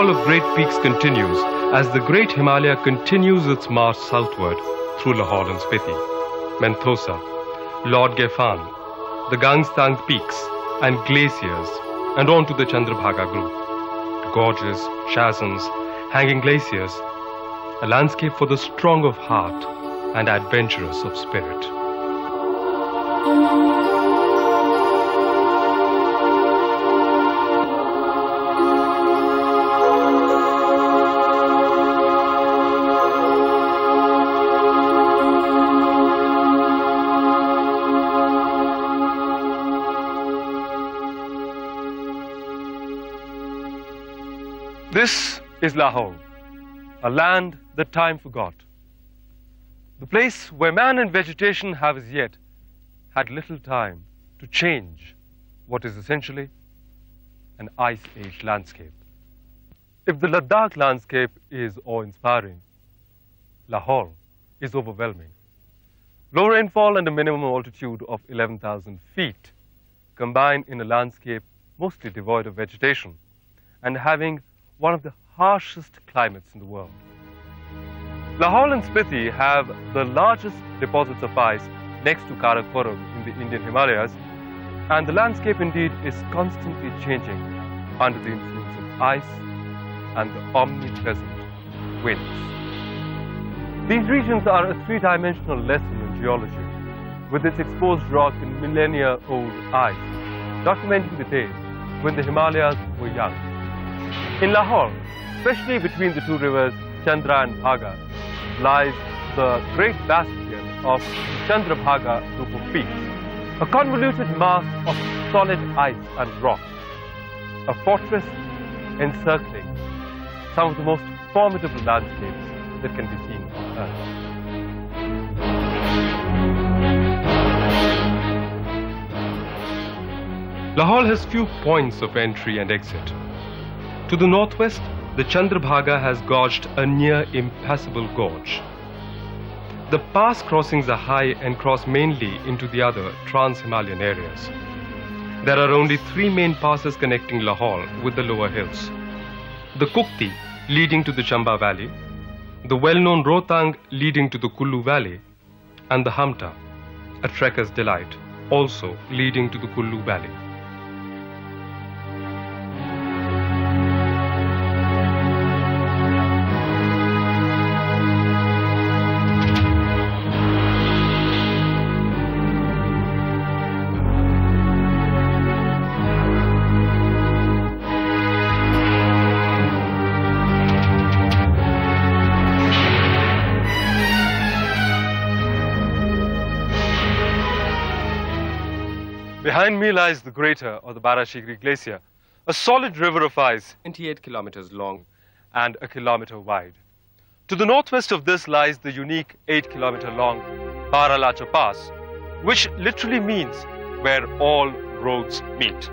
Of great peaks continues as the great Himalaya continues its march southward through Lahul and Spiti, Menthosa, Lord Geffen, the Gangstang peaks and glaciers, and on to the Chandrabhaga group. Gorges, chasms, hanging glaciers, a landscape for the strong of heart and adventurous of spirit. This is Lahaul, a land that time forgot. The place where man and vegetation have as yet had little time to change what is essentially an ice age landscape. If the Ladakh landscape is awe-inspiring, Lahaul is overwhelming. Low rainfall and a minimum altitude of 11,000 feet combine in a landscape mostly devoid of vegetation and having one of the harshest climates in the world. Lahul and Spiti have the largest deposits of ice next to Karakoram in the Indian Himalayas, and the landscape indeed is constantly changing under the influence of ice and the omnipresent winds. These regions are a three-dimensional lesson in geology, with its exposed rock and millennia-old ice, documenting the days when the Himalayas were young. In Lahaul, especially between the two rivers Chandra and Bhaga, lies the great bastion of the Chandrabhaga group of peaks, a convoluted mass of solid ice and rock, a fortress encircling some of the most formidable landscapes that can be seen on Earth. Lahaul has few points of entry and exit. To the northwest, the Chandrabhaga has gorged a near impassable gorge. The pass crossings are high and cross mainly into the other trans-Himalayan areas. There are only three main passes connecting Lahaul with the lower hills. The Kukti, leading to the Chamba Valley, the well-known Rohtang leading to the Kullu Valley, and the Hamta, a trekker's delight, also leading to the Kullu Valley. Behind me lies the crater or the Bharati Glacier, a solid river of ice 28 kilometers long and a kilometer wide. To the northwest of this lies the unique 8-kilometer long Baralacha Pass, which literally means where all roads meet.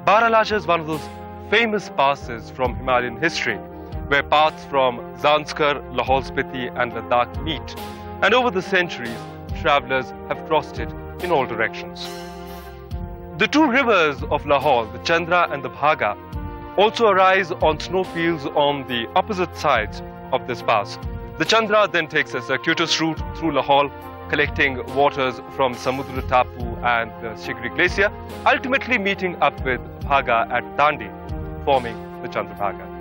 Baralacha is one of those famous passes from Himalayan history, where paths from Zanskar, Lahaul Spiti and Ladakh meet, and over the centuries, travelers have crossed it in all directions. The two rivers of Lahaul, the Chandra and the Bhaga, also arise on snowfields on the opposite sides of this pass. The Chandra then takes a circuitous route through Lahaul, collecting waters from Samudra Tapu and the Shigri Glacier, ultimately meeting up with Bhaga at Tandi, forming the Chandrabhaga.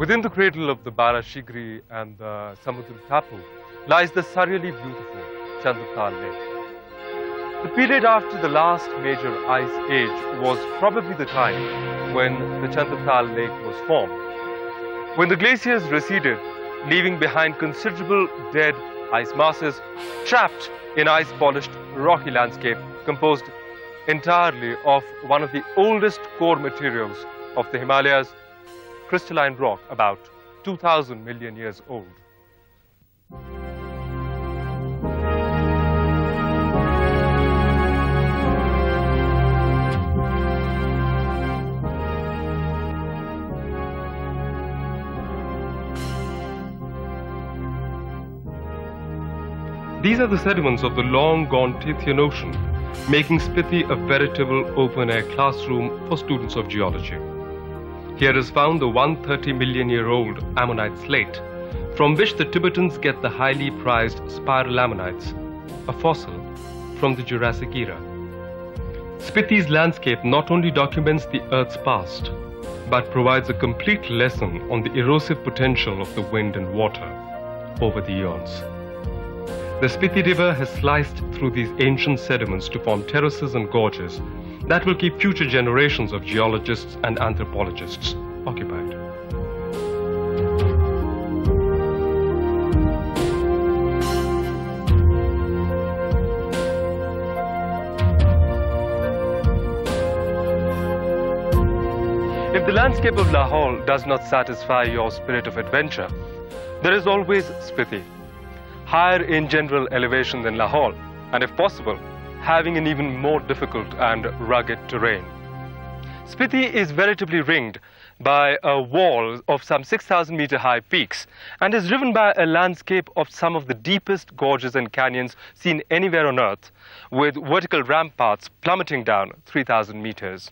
Within the cradle of the Barashigri and the Samudra Tapu lies the surreally beautiful Chandratal Lake. The period after the last major ice age was probably the time when the Chandratal Lake was formed. When the glaciers receded, leaving behind considerable dead ice masses trapped in ice-polished rocky landscape composed entirely of one of the oldest core materials of the Himalayas, crystalline rock about 2,000 million years old. These are the sediments of the long-gone Tethyan Ocean, making Spiti a veritable open-air classroom for students of geology. Here is found the 130 million-year-old ammonite slate, from which the Tibetans get the highly prized spiral ammonites, a fossil from the Jurassic era. Spiti's landscape not only documents the Earth's past, but provides a complete lesson on the erosive potential of the wind and water over the eons. The Spiti River has sliced through these ancient sediments to form terraces and gorges that will keep future generations of geologists and anthropologists occupied. If the landscape of Lahaul does not satisfy your spirit of adventure, there is always Spiti, higher in general elevation than Lahaul, and if possible, having an even more difficult and rugged terrain. Spiti is veritably ringed by a wall of some 6,000 meter high peaks and is riven by a landscape of some of the deepest gorges and canyons seen anywhere on Earth, with vertical ramparts plummeting down 3,000 meters.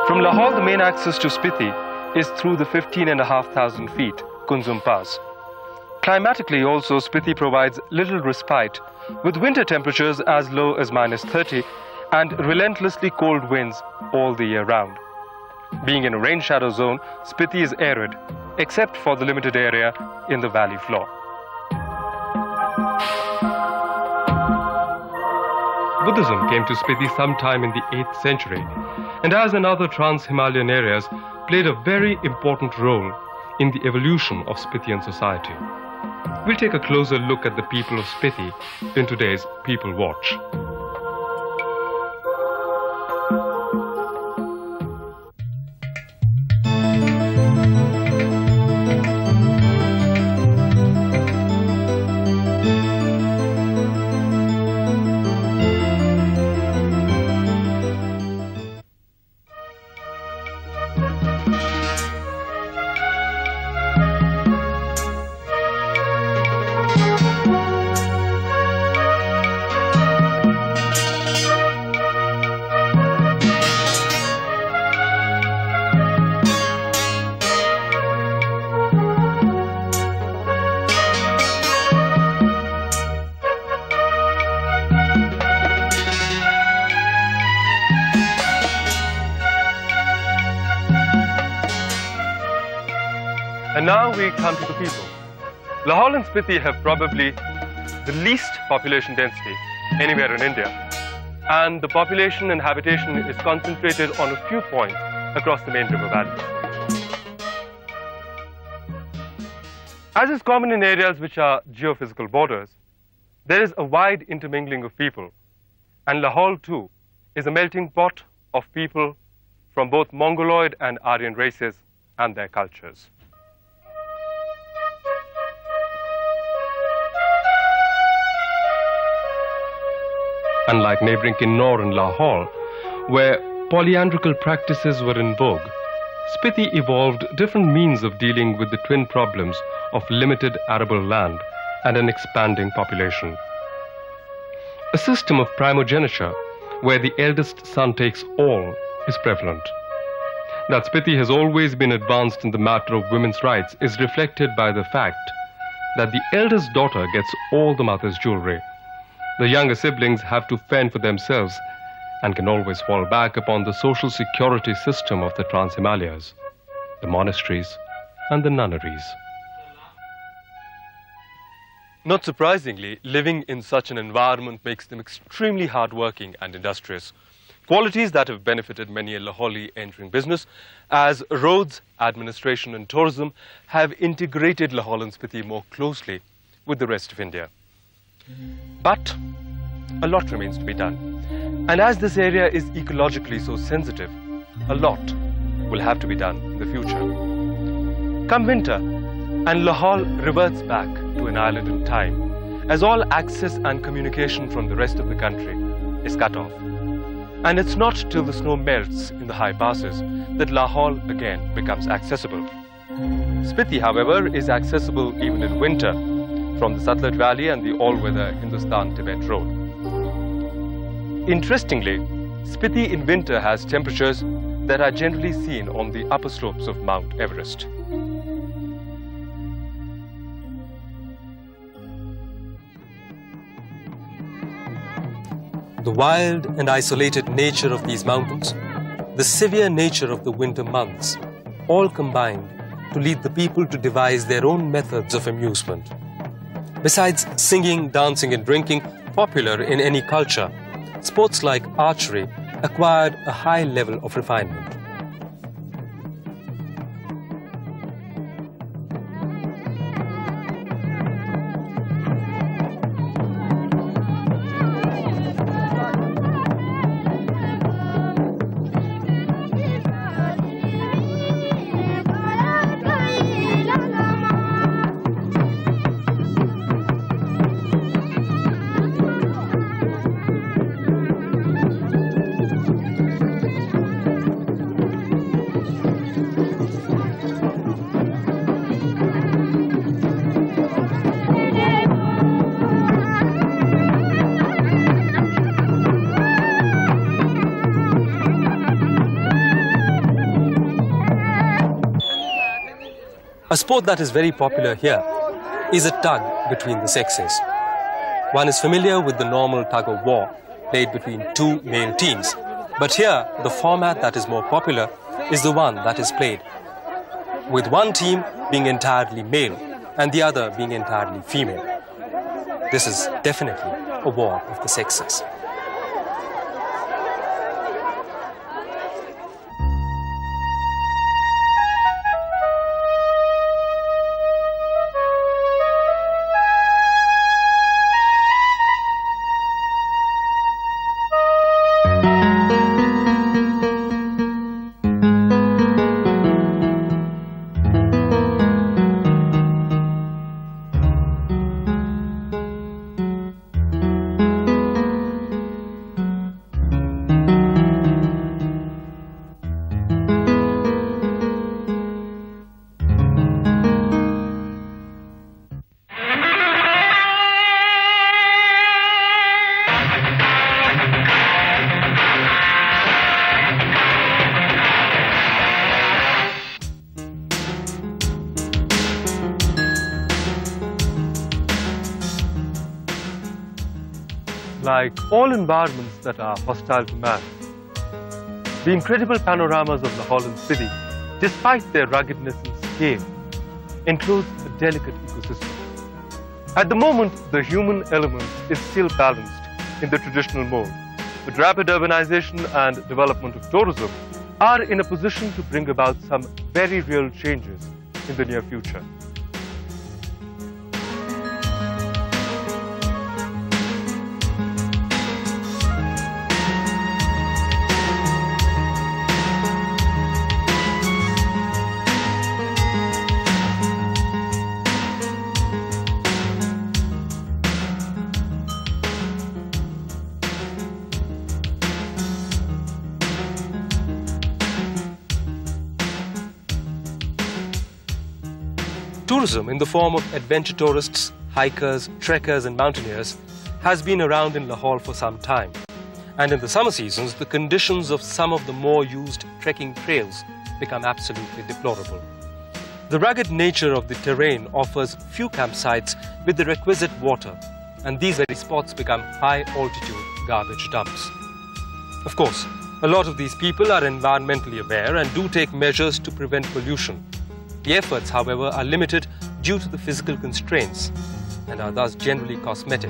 From Lahaul, the main access to Spiti is through the 15,500 feet Kunzam Pass. Climatically also, Spiti provides little respite, with winter temperatures as low as -30 and relentlessly cold winds all the year round. Being in a rain shadow zone, Spiti is arid, except for the limited area in the valley floor. Buddhism came to Spiti sometime in the 8th century, and as in other trans-Himalayan areas, played a very important role in the evolution of Spitian society. We'll take a closer look at the people of Spiti in today's People Watch. And now we come to the people. Lahul and Spiti have probably the least population density anywhere in India, and the population and habitation is concentrated on a few points across the main river valleys. As is common in areas which are geophysical borders, there is a wide intermingling of people, and Lahaul too is a melting pot of people from both Mongoloid and Aryan races and their cultures. Unlike neighboring Kinnaur and Lahaul, where polyandrical practices were in vogue, Spiti evolved different means of dealing with the twin problems of limited arable land and an expanding population. A system of primogeniture, where the eldest son takes all, is prevalent. That Spiti has always been advanced in the matter of women's rights is reflected by the fact that the eldest daughter gets all the mother's jewelry. The younger siblings have to fend for themselves and can always fall back upon the social security system of the Trans-Himalayas, the monasteries and the nunneries. Not surprisingly, living in such an environment makes them extremely hardworking and industrious. qualities that have benefited many a Laholi entering business, as roads, administration and tourism have integrated Lahul and Spiti more closely with the rest of India. But a lot remains to be done. And as this area is ecologically so sensitive, a lot will have to be done in the future. Come winter, and Lahaul reverts back to an island in time, as all access and communication from the rest of the country is cut off. And it's not till the snow melts in the high passes that Lahaul again becomes accessible. Spiti, however, is accessible even in winter from the Satluj Valley and the all-weather Hindustan-Tibet road. Interestingly, Spiti in winter has temperatures that are generally seen on the upper slopes of Mount Everest. The wild and isolated nature of these mountains, the severe nature of the winter months, all combined to lead the people to devise their own methods of amusement. Besides singing, dancing and drinking, popular in any culture, sports like archery acquired a high level of refinement. A sport that is very popular here is a tug between the sexes. One is familiar with the normal tug of war played between two male teams. But here, the format that is more popular is the one that is played with one team being entirely male and the other being entirely female. This is definitely a war of the sexes. Like all environments that are hostile to man, the incredible panoramas of Lahul and Spiti, despite their ruggedness and scale, enclose a delicate ecosystem. At the moment, the human element is still balanced in the traditional mold, but rapid urbanization and development of tourism are in a position to bring about some very real changes in the near future. Tourism in the form of adventure tourists, hikers, trekkers and mountaineers has been around in Lahaul for some time. And in the summer seasons, the conditions of some of the more used trekking trails become absolutely deplorable. The rugged nature of the terrain offers few campsites with the requisite water, and these very spots become high-altitude garbage dumps. Of course, a lot of these people are environmentally aware and do take measures to prevent pollution. The efforts, however, are limited due to the physical constraints and are thus generally cosmetic.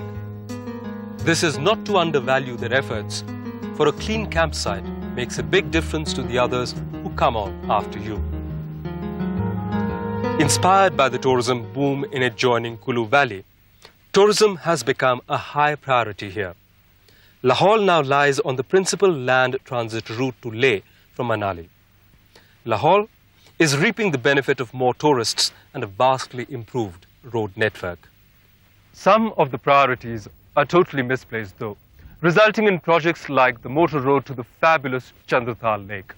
This is not to undervalue their efforts, for a clean campsite makes a big difference to the others who come on after you. Inspired by the tourism boom in adjoining Lahaul Valley, tourism has become a high priority here. Lahaul now lies on the principal land transit route to Leh from Manali. Lahaul is reaping the benefit of more tourists and a vastly improved road network. Some of the priorities are totally misplaced though, resulting in projects like the motor road to the fabulous Chandrabhaga lake.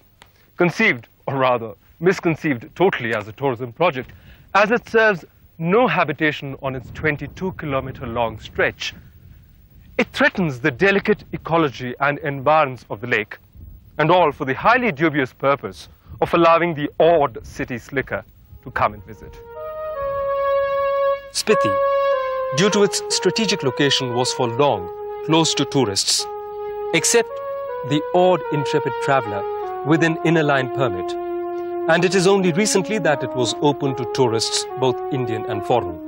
Conceived, or rather misconceived totally as a tourism project, as it serves no habitation on its 22-kilometer long stretch. It threatens the delicate ecology and environs of the lake, and all for the highly dubious purpose of allowing the awed city slicker to come and visit. Spiti, due to its strategic location, was for long closed to tourists, except the awed intrepid traveller with an inner line permit. And it is only recently that it was open to tourists, both Indian and foreign.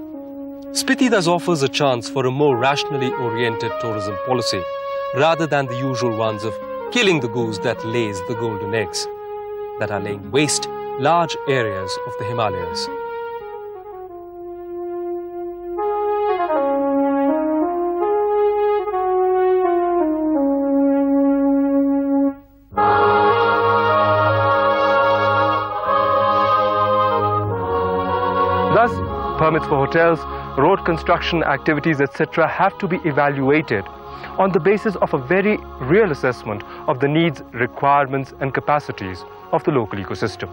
Spiti thus offers a chance for a more rationally oriented tourism policy, rather than the usual ones of killing the goose that lays the golden eggs, that are laying waste large areas of the Himalayas. Thus, permits for hotels, road construction activities, etc. have to be evaluated on the basis of a very real assessment of the needs, requirements and capacities of the local ecosystem.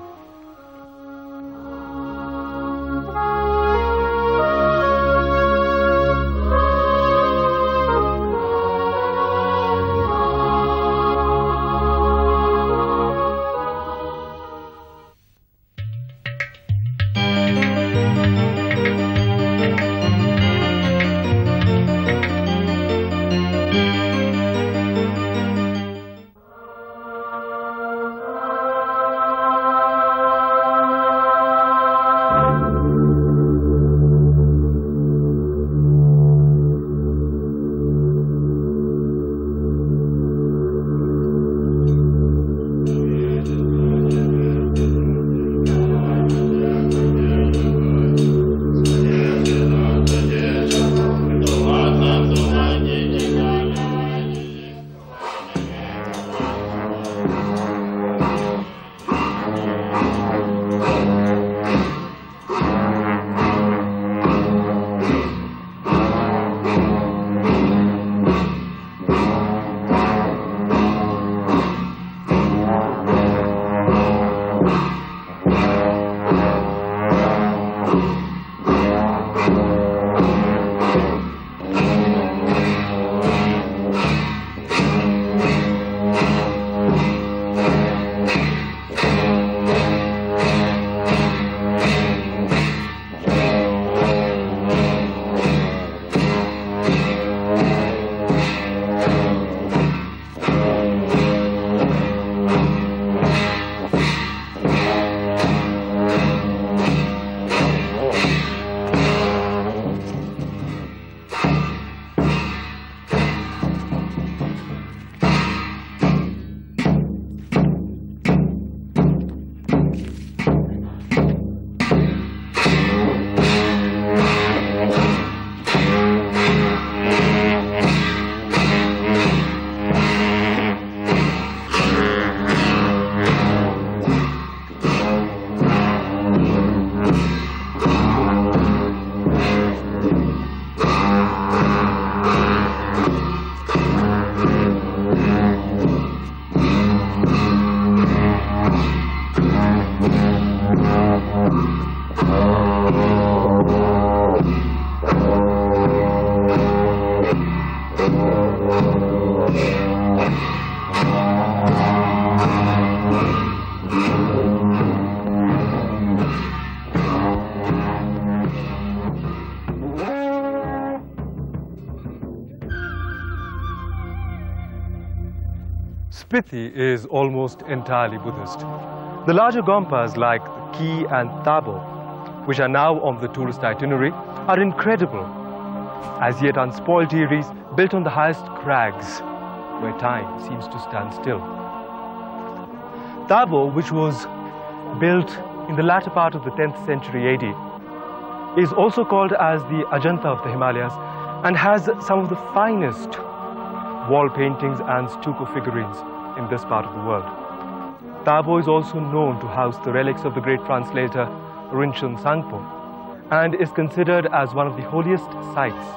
Spiti is almost entirely Buddhist. The larger gompas like the Ki and Tabo, which are now on the tourist itinerary, are incredible. As yet unspoiled eyries built on the highest crags, where time seems to stand still. Tabo, which was built in the latter part of the 10th century AD, is also called as the Ajanta of the Himalayas and has some of the finest wall paintings and stucco figurines in this part of the world. Tabo is also known to house the relics of the great translator Rinchen Sangpo and is considered as one of the holiest sites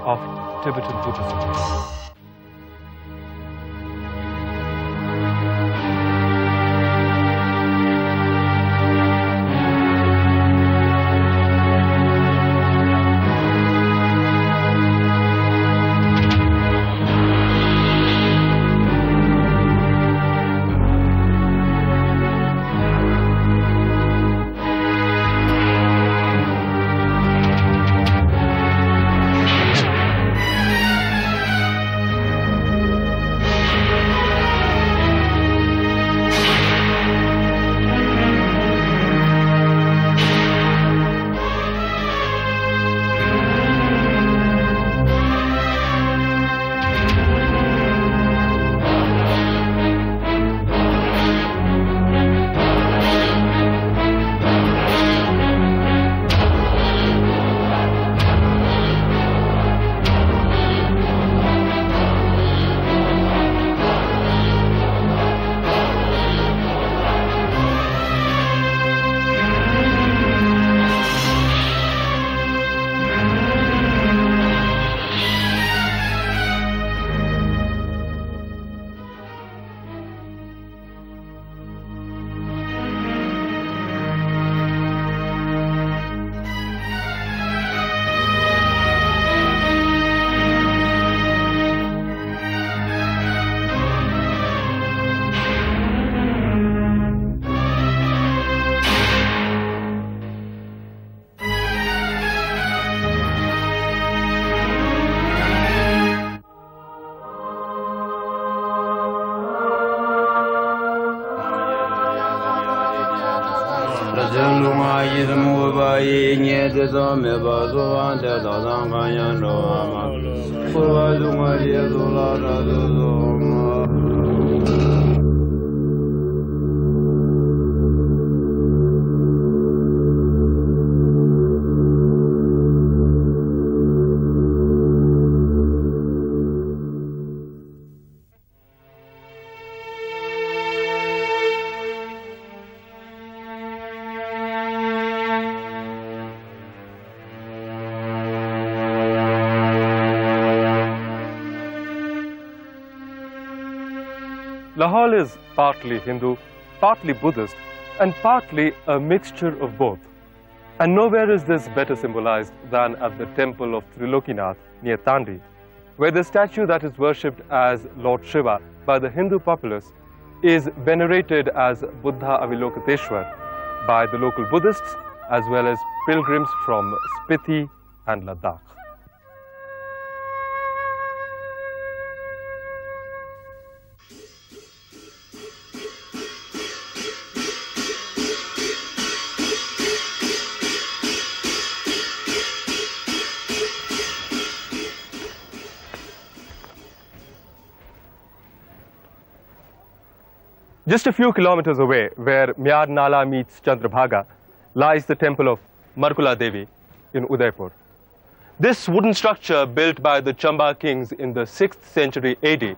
of Tibetan Buddhism. Lahaul is partly Hindu, partly Buddhist, and partly a mixture of both. And nowhere is this better symbolized than at the temple of Trilokinath near Tandi, where the statue that is worshipped as Lord Shiva by the Hindu populace is venerated as Buddha Avalokiteshwar by the local Buddhists as well as pilgrims from Spiti and Ladakh. Just a few kilometers away, where Myar Nala meets Chandrabhaga, lies the temple of Markula Devi in Udaipur. This wooden structure, built by the Chamba kings in the 6th century AD,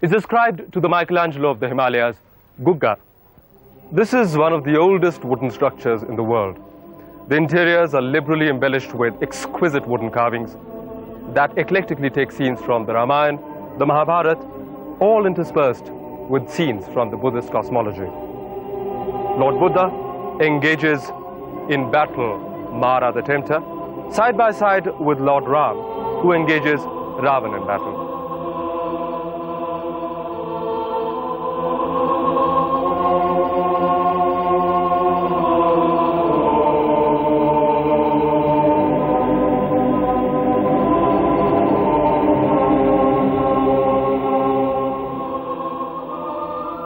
is ascribed to the Michelangelo of the Himalayas, Gugga. This is one of the oldest wooden structures in the world. The interiors are liberally embellished with exquisite wooden carvings that eclectically take scenes from the Ramayana, the Mahabharata, all interspersed with scenes from the Buddhist cosmology. Lord Buddha engages in battle Mara the tempter, side by side with Lord Ram, who engages Ravan in battle.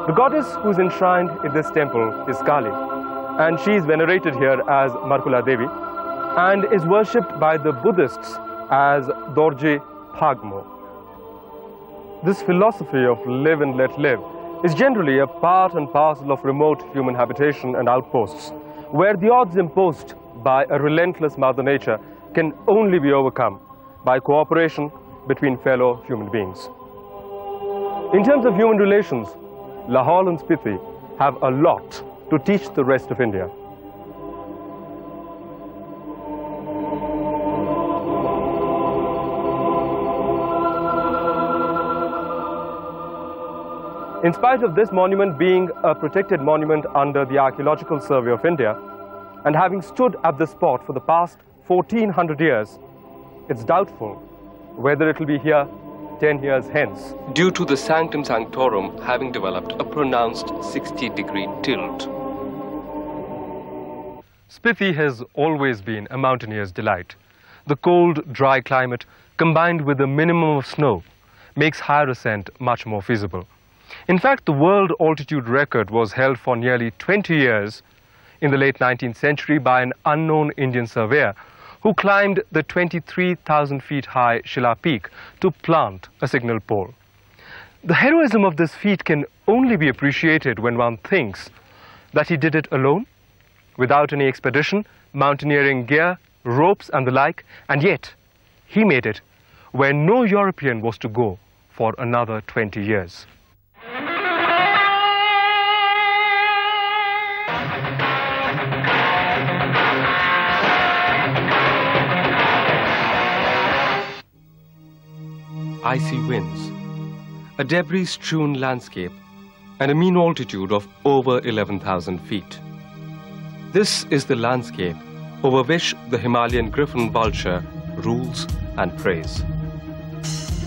The goddess who is enshrined in this temple is Kali, and she is venerated here as Markula Devi and is worshipped by the Buddhists as Dorje Phagmo. This philosophy of live and let live is generally a part and parcel of remote human habitation and outposts, where the odds imposed by a relentless Mother Nature can only be overcome by cooperation between fellow human beings. In terms of human relations, Lahul and Spiti have a lot to teach the rest of India. In spite of this monument being a protected monument under the Archaeological Survey of India, and having stood at the spot for the past 1400 years, it's doubtful whether it will be here 10 years hence, due to the sanctum sanctorum having developed a pronounced 60-degree tilt. Spiti has always been a mountaineer's delight. The cold, dry climate, combined with a minimum of snow, makes higher ascent much more feasible. In fact, the world altitude record was held for nearly 20 years in the late 19th century by an unknown Indian surveyor who climbed the 23,000 feet high Shila Peak to plant a signal pole. The heroism of this feat can only be appreciated when one thinks that he did it alone, without any expedition, mountaineering gear, ropes and the like, and yet he made it where no European was to go for another 20 years. Icy winds, a debris-strewn landscape, and a mean altitude of over 11,000 feet. This is the landscape over which the Himalayan griffon vulture rules and preys.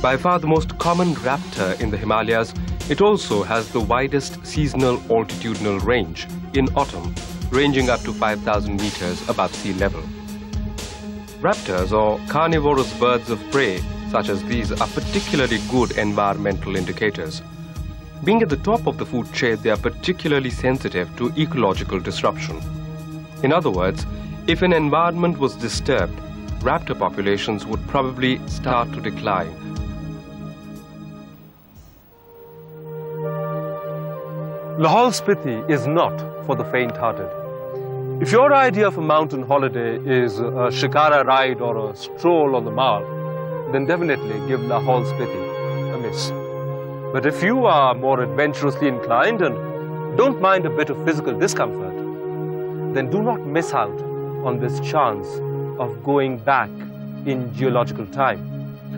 By far the most common raptor in the Himalayas, it also has the widest seasonal altitudinal range in autumn, ranging up to 5,000 meters above sea level. Raptors, or carnivorous birds of prey, such as these, are particularly good environmental indicators. Being at the top of the food chain, they are particularly sensitive to ecological disruption. In other words, if an environment was disturbed, raptor populations would probably start to decline. Lahaul Spiti is not for the faint-hearted. If your idea of a mountain holiday is a shikara ride or a stroll on the Mall, then definitely give Lahaul Spiti a miss. But if you are more adventurously inclined and don't mind a bit of physical discomfort, then do not miss out on this chance of going back in geological time,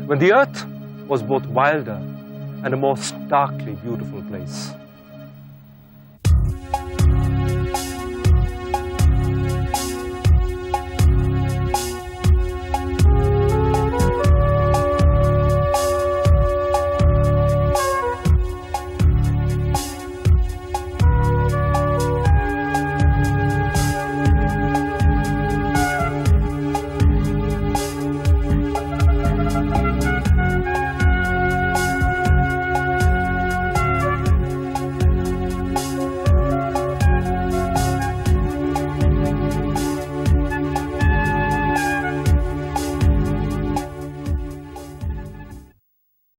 when the earth was both wilder and a more starkly beautiful place.